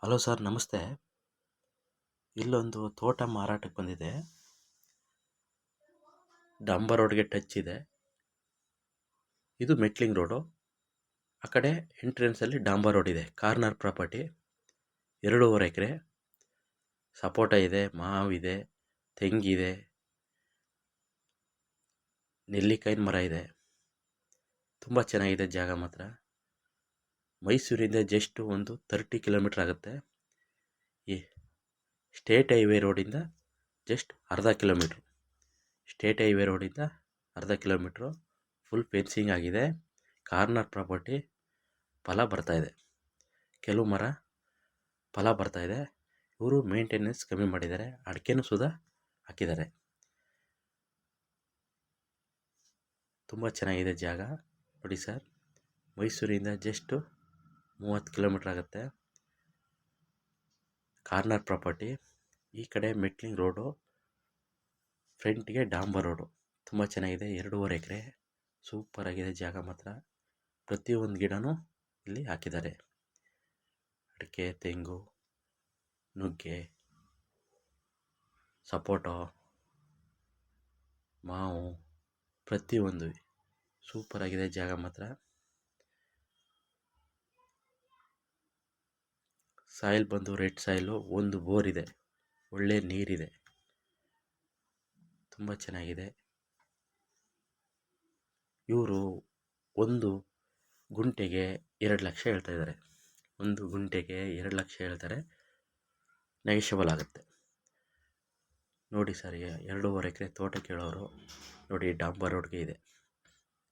Hello sir, ನಮಸ್ತೆ. ಇಲ್ಲೊಂದು ತೋಟ ಮಾರಾಟಕ್ಕೆ ಬಂದಿದೆ. ಡಾಂಬರ್ ರೋಡ್ಗೆ ಟಚ್ ಇದೆ. ಇದು ಮೆಟ್ಲಿಂಗ್ ರೋಡು. ಆ ಕಡೆ ಎಂಟ್ರೆನ್ಸಲ್ಲಿ ಡಾಂಬರ್ ರೋಡ್ ಇದೆ. Corner property. 2.5 ಎಕರೆ. ಸಪೋಟ ಇದೆ, ಮಾವಿದೆ, ತೆಂಗಿದೆ, ನೆಲ್ಲಿಕಾಯಿನ ಮರ ಇದೆ. ತುಂಬ ಚೆನ್ನಾಗಿದೆ ಜಾಗ ಮಾತ್ರ. ಮೈಸೂರಿಂದ ಜಸ್ಟ್ ಒಂದು 30 ಕಿಲೋಮೀಟ್ರ್ ಆಗುತ್ತೆ. ಈ ಸ್ಟೇಟ್ ಹೈವೇ ರೋಡಿಂದ ಜಸ್ಟ್ ಅರ್ಧ ಕಿಲೋಮೀಟ್ರು. ಸ್ಟೇಟ್ ಹೈವೇ ರೋಡಿಂದ ಅರ್ಧ ಕಿಲೋಮೀಟ್ರು. ಫುಲ್ ಫೆನ್ಸಿಂಗ್ ಆಗಿದೆ. Corner property. ಫಲ ಬರ್ತಾಯಿದೆ. ಕೆಲವು ಮರ ಫಲ ಬರ್ತಾಯಿದೆ. ಇವರು ಮೇಂಟೆನೆನ್ಸ್ ಕಮ್ಮಿ ಮಾಡಿದ್ದಾರೆ. ಅಡಿಕೆನೂ ಸುಧಾ ಹಾಕಿದ್ದಾರೆ. ತುಂಬ ಚೆನ್ನಾಗಿದೆ ಜಾಗ ನೋಡಿ ಸರ್. ಮೈಸೂರಿಂದ ಜಸ್ಟು 30 ಕಿಲೋಮೀಟ್ರ್ ಆಗುತ್ತೆ. Corner property. ಈ ಕಡೆ ಮೆಟ್ಲಿಂಗ್ ರೋಡು, ಫ್ರಂಟ್ಗೆ ಡಾಂಬರ್ ರೋಡು. ತುಂಬ ಚೆನ್ನಾಗಿದೆ. 2.5 ಎಕರೆ. ಸೂಪರಾಗಿದೆ ಜಾಗ ಮಾತ್ರ. ಪ್ರತಿಯೊಂದು ಗಿಡನೂ ಇಲ್ಲಿ ಹಾಕಿದ್ದಾರೆ. ಅಡಿಕೆ, ತೆಂಗು, ನುಗ್ಗೆ, ಸಪೋಟೊ, ಮಾವು, ಪ್ರತಿಯೊಂದು ಸೂಪರಾಗಿದೆ ಜಾಗ ಮಾತ್ರ. ಸಾಯಿಲ್ ಬಂದು ರೆಡ್ ಸಾಯಿಲು. ಒಂದು ಬೋರ್ ಇದೆ. ಒಳ್ಳೆ ನೀರಿದೆ. ತುಂಬ ಚೆನ್ನಾಗಿದೆ. ಇವರು ಒಂದು ಗುಂಟೆಗೆ 2 ಲಕ್ಷ ಹೇಳ್ತಾ ಇದ್ದಾರೆ. ಒಂದು ಗುಂಟೆಗೆ 2 ಲಕ್ಷ ಹೇಳ್ತಾರೆ. ನೆಗೆಷಬಲ್ ಆಗುತ್ತೆ. ನೋಡಿ ಸರ್, 2.5 ಎಕರೆ ತೋಟ ಕೇಳೋರು ನೋಡಿ. ಡಾಂಬರ್ ರೋಡ್ಗೆ ಇದೆ.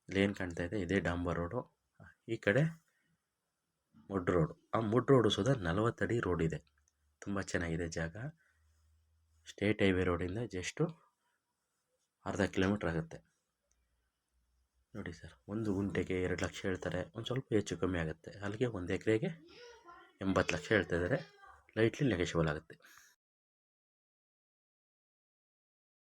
ಇಲ್ಲೇನು ಕಾಣ್ತಾ ಇದೆ, ಇದೇ ಡಾಂಬರ್ ರೋಡು. ಈ ಕಡೆ ಮುಡ್ ರೋಡು. ಆ ಮುಡ್ ರೋಡು ಸುಧಾ 40 ಅಡಿ ರೋಡ್ ಇದೆ. ತುಂಬ ಚೆನ್ನಾಗಿದೆ ಜಾಗ. ಸ್ಟೇಟ್ ಹೈವೇ ರೋಡಿಂದ ಜಸ್ಟು ಅರ್ಧ ಕಿಲೋಮೀಟ್ರ್ ಆಗುತ್ತೆ. ನೋಡಿ ಸರ್, ಒಂದು ಗುಂಟೆಗೆ 2 ಲಕ್ಷ ಹೇಳ್ತಾರೆ. ಒಂದು ಸ್ವಲ್ಪ ಹೆಚ್ಚು ಕಮ್ಮಿ ಆಗುತ್ತೆ. ಅಲ್ಲಿಗೆ 1 ಎಕರೆಗೆ 80 ಲಕ್ಷ ಹೇಳ್ತಾ ಇದ್ದಾರೆ. ಲೈಟ್ಲಿ ನೆಗೆಷಬಲ್ ಆಗುತ್ತೆ.